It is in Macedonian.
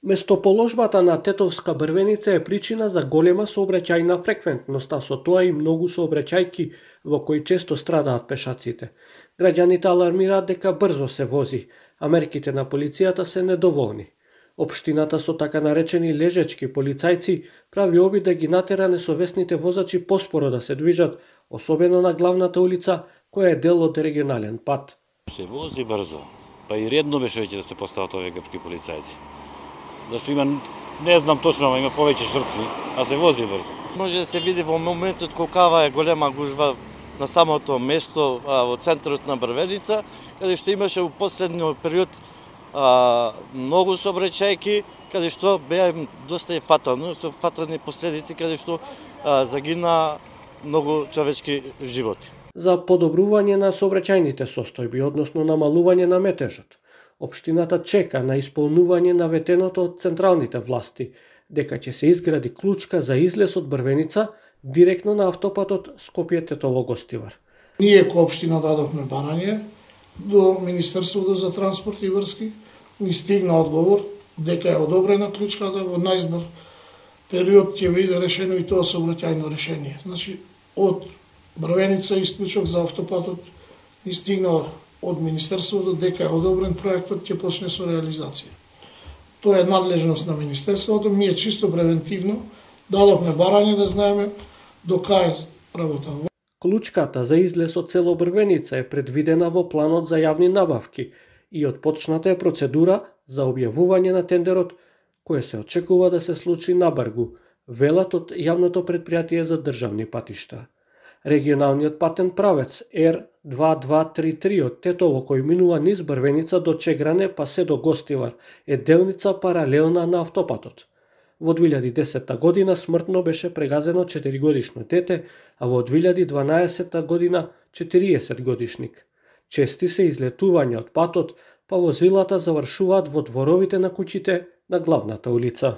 Местоположбата на Тетовска брвеница е причина за голема сообраќајна фреквентност, а со тоа и многу сообраќајки во кои често страдаат пешаците. Граѓаните алармираат дека брзо се вози, а мерките на полицијата се недоволни. Општината со така наречени лежечки полицајци прави обид да ги натера несовесните возачи поспоро да се движат, особено на главната улица, која е дел од регионален пат. Се вози брзо, па и редно беше веќе да се постават овие грчки полицајци. Зашто има, не знам точно, има повеќе жртви, а се вози брзо. Може да се види во моментот колкава е голема гужва на самото место во центарот на Брвеница, каде што имаше во последниот период многу сообраќајки, каде што беа доста фатално, со фатални последици, каде што загина многу човечки животи. За подобрување на сообраќајните состојби, односно намалување на метежот, општината чека на исполнување наветеното од централните власти, дека ќе се изгради клучка за излез од Брвеница директно на автопатот Скопје-Тетово-Гостивар. Ние ко општина дадовме барање до Министерството за транспорт и врски, ни стигна одговор дека е одобрена клучката, во најзбор период ќе биде решено и тоа сообраќајно решение. Значи, од Брвеница исклучок за автопатот ни стигна од Министерството дека е одобрен проектот, ќе почне со реализација. Тоа е надлежност на Министерството, ние чисто превентивно дадовме барање да знаеме до кај работа. Клучката за излез од село Брвеница е предвидена во планот за јавни набавки и отпочната е процедура за објавување на тендерот, кој се очекува да се случи набргу, велат од јавното претпријатие за државни патишта. Регионалниот патен правец R2233 од Тетово, кој минува низ Брвеница до Чегране па се до Гостивар, е делница паралелна на автопатот. Во 2010 година смртно беше прегазено 4-годишно дете, а во 2012 година 40-годишник. Чести се излетувања од патот, па возилата завршуваат во дворовите на куќите на главната улица.